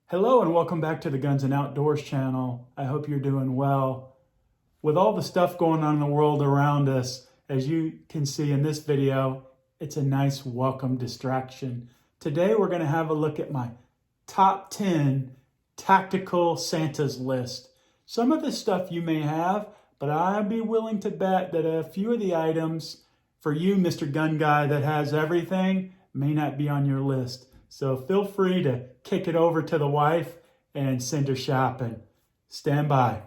Hello and welcome back to the Guns and Outdoors channel. I hope you're doing well. With all the stuff going on in the world around us, as you can see in this video, it's a nice welcome distraction. Today we're going to have a look at my top 10 tactical Santa's list. Some of this stuff you may have, but I'd be willing to bet that a few of the items for you, Mr. Gun Guy, that has everything may not be on your list. So feel free to kick it over to the wife and send her shopping. Stand by.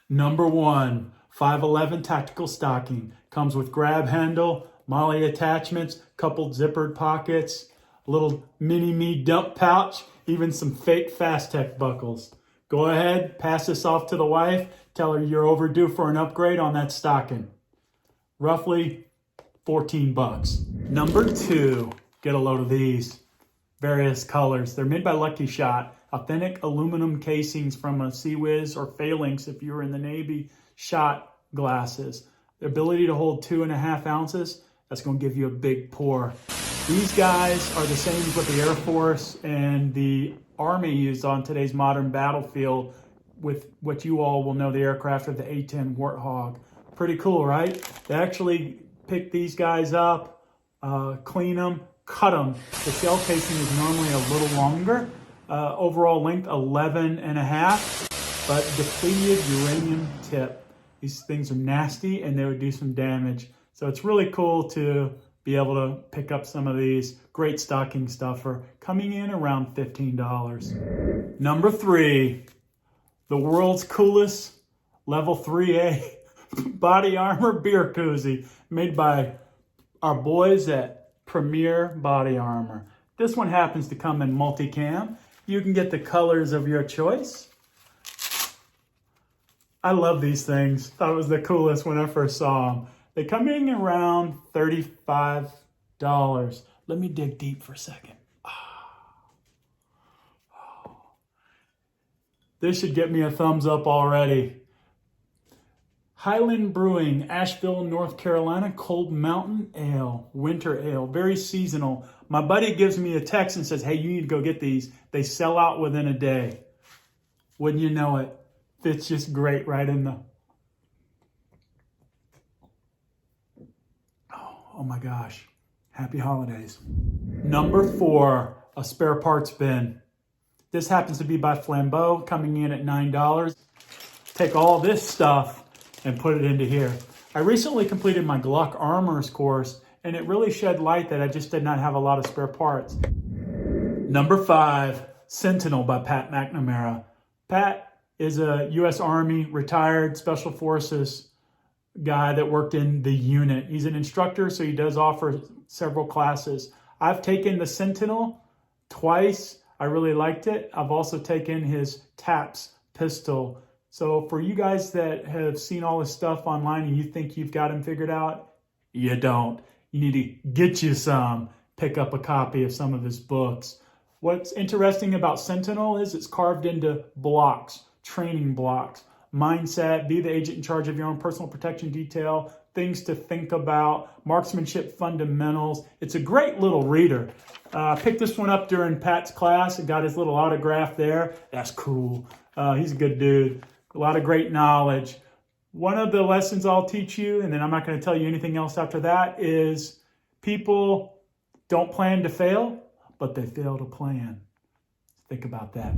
Number 1, 511 Tactical Stocking. Comes with grab handle, MOLLE attachments, coupled zippered pockets, a little mini-me dump pouch, even some fake Fastech buckles. Go ahead, pass this off to the wife, tell her you're overdue for an upgrade on that stocking. Roughly 14 bucks. Number 2, get a load of these. Various colors. They're made by Lucky Shot. Authentic aluminum casings from a Sea Whiz or Phalanx, if you were in the Navy, shot glasses. The ability to hold 2.5 ounces. That's going to give you a big pour. These guys are the same as what the Air Force and the Army used on today's modern battlefield with what you all will know the aircraft of the A-10 Warthog. Pretty cool, right? They actually pick these guys up, clean them, cut them. The shell casing is normally a little longer. Overall length 11.5, but depleted uranium tip. These things are nasty and they would do some damage. So it's really cool to be able to pick up some of these. Great stocking stuffer, coming in around $15. Number 3, the world's coolest level 3A body armor beer koozie, made by our boys at Premier Body Armor. This one happens to come in multicam. You can get the colors of your choice. I love these things. Thought it was the coolest when I first saw them. They come in around $35. Let me dig deep for a second. This should get me a thumbs up already. Highland Brewing, Asheville, North Carolina, Cold Mountain Ale, winter ale, very seasonal. My buddy gives me a text and says, hey, you need to go get these. They sell out within a day. Wouldn't you know it? Fits just great right in the... Oh my gosh. Happy holidays. Number 4, a spare parts bin. This happens to be by Flambeau, coming in at $9. Take all this stuff and put it into here. I recently completed my Glock Armors course, and it really shed light that I just did not have a lot of spare parts. Number 5, Sentinel by Pat McNamara. Pat is a U.S. Army retired Special Forces guy that worked in the unit. He's an instructor, so he does offer several classes. I've taken the Sentinel twice. I really liked it. I've also taken his TAPS pistol. So for you guys that have seen all this stuff online and you think you've got him figured out, you don't. You need to get you some. Pick up a copy of some of his books. What's interesting about Sentinel is it's carved into blocks, training blocks. Mindset, be the agent in charge of your own personal protection detail, things to think about, marksmanship fundamentals. It's a great little reader. I picked this one up during Pat's class and got his little autograph there. That's cool. He's a good dude. A lot of great knowledge. One of the lessons I'll teach you, and then I'm not going to tell you anything else after that, is people don't plan to fail, but they fail to plan. Think about that.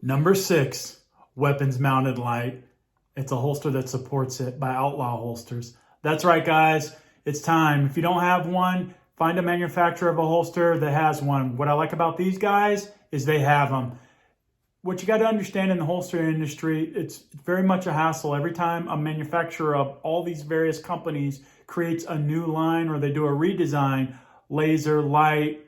Number 6. Weapons mounted light. It's a holster that supports it by Outlaw Holsters. That's right, guys. It's time. If you don't have one, find a manufacturer of a holster that has one. What I like about these guys is they have them. What you got to understand in the holster industry, it's very much a hassle. Every time a manufacturer of all these various companies creates a new line or they do a redesign, laser, light,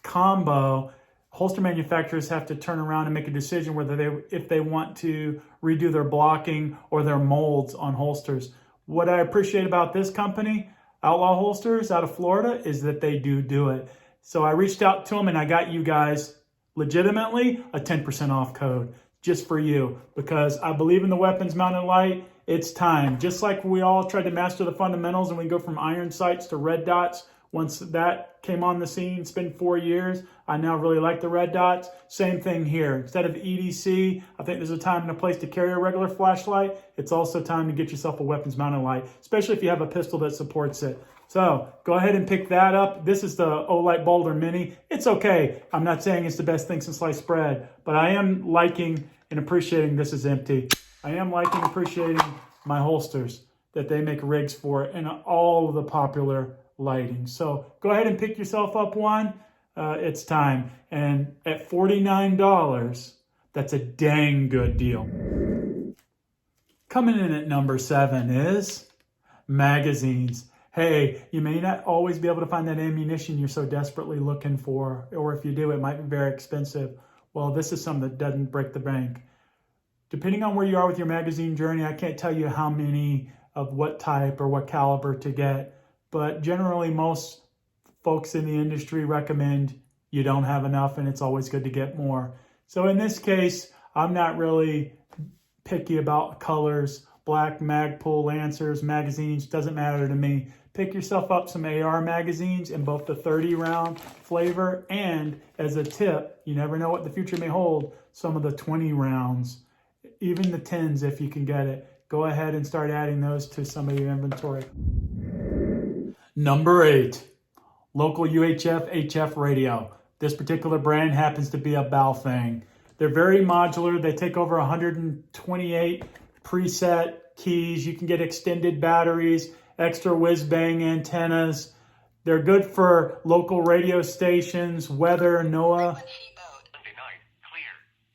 combo, holster manufacturers have to turn around and make a decision whether if they want to redo their blocking or their molds on holsters. What I appreciate about this company, Outlaw Holsters out of Florida, is that they do it. So I reached out to them and I got you guys legitimately a 10% off code just for you, because I believe in the weapons mounted light. It's time. Just like we all tried to master the fundamentals and we go from iron sights to red dots. Once that came on the scene, it's been 4 years. I now really like the red dots. Same thing here. Instead of EDC, I think there's a time and a place to carry a regular flashlight. It's also time to get yourself a weapons mounted light, especially if you have a pistol that supports it. So go ahead and pick that up. This is the Olight Boulder Mini. It's okay. I'm not saying it's the best thing since sliced bread, but I am liking and appreciating this is empty. I am liking and appreciating my holsters that they make rigs for and all of the popular lighting. So go ahead and pick yourself up one. It's time. And at $49, that's a dang good deal. Coming in at number 7 is magazines. Hey, you may not always be able to find that ammunition you're so desperately looking for, or if you do, it might be very expensive. Well, this is something that doesn't break the bank. Depending on where you are with your magazine journey, I can't tell you how many of what type or what caliber to get. But generally, most folks in the industry recommend you don't have enough and it's always good to get more. So in this case, I'm not really picky about colors. Black, Magpul, Lancers, magazines, doesn't matter to me. Pick yourself up some AR magazines in both the 30-round flavor and, as a tip, you never know what the future may hold, some of the 20 rounds, even the 10s if you can get it. Go ahead and start adding those to some of your inventory. Number 8, local UHF HF radio. This particular brand happens to be a Baofeng. They're very modular. They take over 128 preset keys. You can get extended batteries, extra whiz-bang antennas. They're good for local radio stations, weather, NOAA,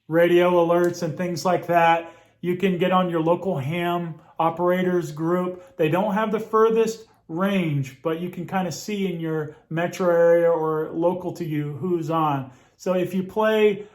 radio alerts, and things like that. You can get on your local ham operators group. They don't have the furthest range, but you can kind of see in your metro area or local to you who's on. So if you play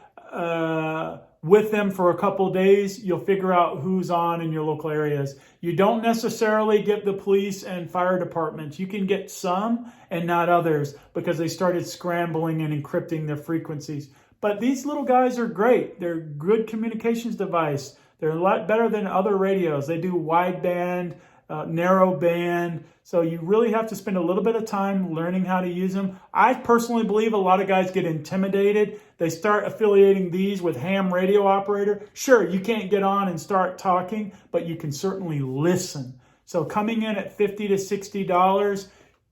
with them for a couple days, you'll figure out who's on in your local areas. You don't necessarily get the police and fire departments. You can get some and not others because they started scrambling and encrypting their frequencies. But these little guys are great. They're a good communications device. They're a lot better than other radios. They do wideband, narrow band. So you really have to spend a little bit of time learning how to use them. I personally believe a lot of guys get intimidated. They start affiliating these with ham radio operator. Sure, you can't get on and start talking, but you can certainly listen. So coming in at $50 to $60,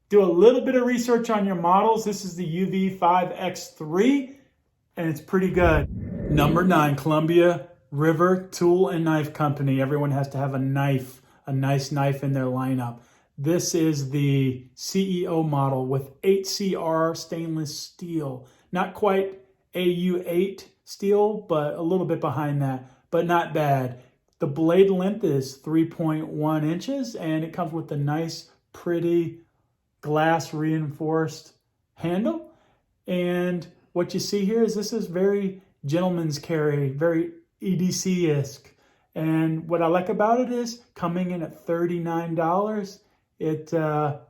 do a little bit of research on your models. This is the UV5X3, and it's pretty good. Number 9, Columbia River Tool and Knife Company. Everyone has to have a knife, a nice knife in their lineup. This is the CEO model with 8CR stainless steel. Not quite AU8 steel, but a little bit behind that, but not bad. The blade length is 3.1 inches, and it comes with a nice, pretty glass reinforced handle. And what you see here is this is very gentleman's carry, very EDC-esque. And what I like about it is coming in at $39, it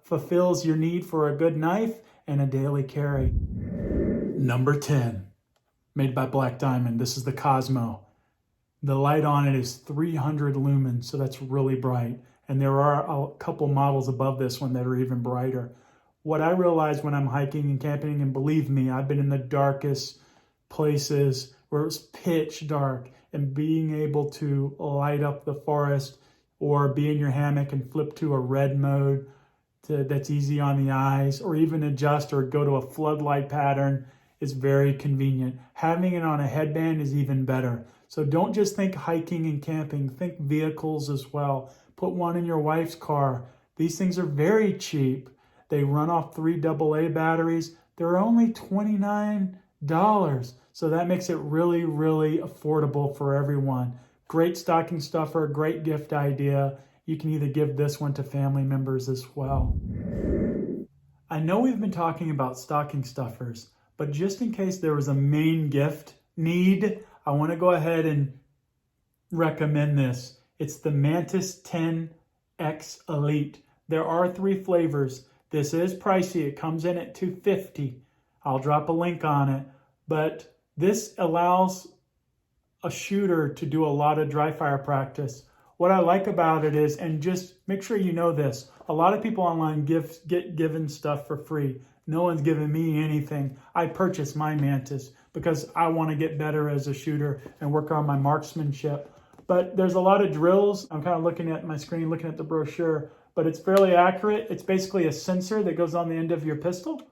fulfills your need for a good knife and a daily carry. Number 10, made by Black Diamond. This is the Cosmo. The light on it is 300 lumens, so that's really bright. And there are a couple models above this one that are even brighter. What I realize when I'm hiking and camping, and believe me, I've been in the darkest places where it was pitch dark, and being able to light up the forest or be in your hammock and flip to a red mode that's easy on the eyes, or even adjust or go to a floodlight pattern is very convenient. Having it on a headband is even better. So don't just think hiking and camping, think vehicles as well. Put one in your wife's car. These things are very cheap. They run off 3 AA batteries. They're only $29. So that makes it really, really affordable for everyone. Great stocking stuffer, great gift idea. You can either give this one to family members as well. I know we've been talking about stocking stuffers, but just in case there was a main gift need, I want to go ahead and recommend this. It's the Mantis X10 Elite. There are 3 flavors. This is pricey. It comes in at $250. I'll drop a link on it. But this allows a shooter to do a lot of dry fire practice. What I like about it is, and just make sure you know this, a lot of people online get given stuff for free. No one's giving me anything. I purchased my Mantis because I want to get better as a shooter and work on my marksmanship. But there's a lot of drills. I'm kind of looking at my screen, looking at the brochure, but it's fairly accurate. It's basically a sensor that goes on the end of your pistol.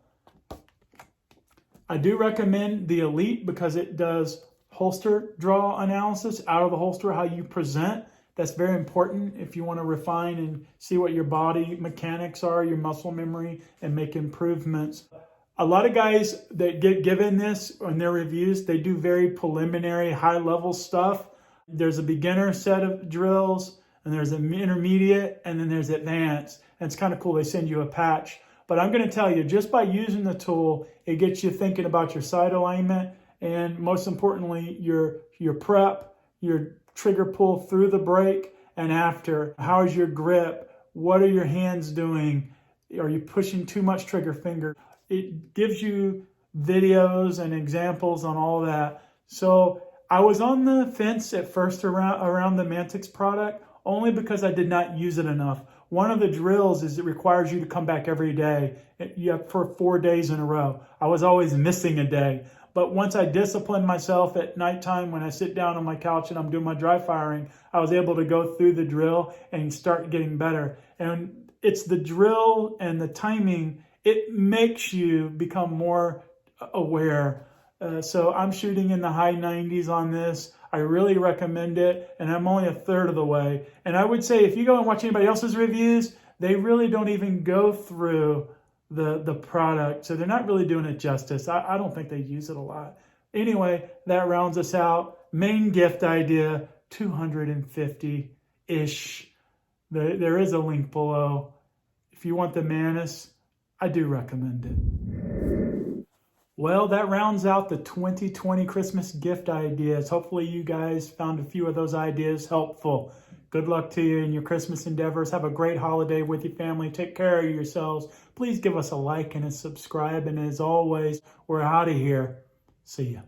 I do recommend the Elite because it does holster draw analysis out of the holster, how you present. That's very important if you want to refine and see what your body mechanics are, your muscle memory, and make improvements. A lot of guys that get given this in their reviews, they do very preliminary, high-level stuff. There's a beginner set of drills, and there's an intermediate, and then there's advanced. And it's kind of cool. They send you a patch. But I'm going to tell you, just by using the tool, it gets you thinking about your sight alignment, and most importantly, your prep, your trigger pull through the break and after. How is your grip? What are your hands doing? Are you pushing too much trigger finger? It gives you videos and examples on all that. So I was on the fence at first around the Mantis product, only because I did not use it enough. One of the drills is it requires you to come back every day for 4 days in a row. I was always missing a day. But once I disciplined myself at nighttime when I sit down on my couch and I'm doing my dry firing, I was able to go through the drill and start getting better. And it's the drill and the timing, it makes you become more aware. So I'm shooting in the high 90s on this. I really recommend it, and I'm only a third of the way. And I would say if you go and watch anybody else's reviews, they really don't even go through the product. So they're not really doing it justice. I don't think they use it a lot. Anyway, that rounds us out. Main gift idea, $250-ish. There is a link below. If you want the Mantis, I do recommend it. Well, that rounds out the 2020 Christmas gift ideas. Hopefully you guys found a few of those ideas helpful. Good luck to you in your Christmas endeavors. Have a great holiday with your family. Take care of yourselves. Please give us a like and a subscribe. And as always, we're out of here. See ya.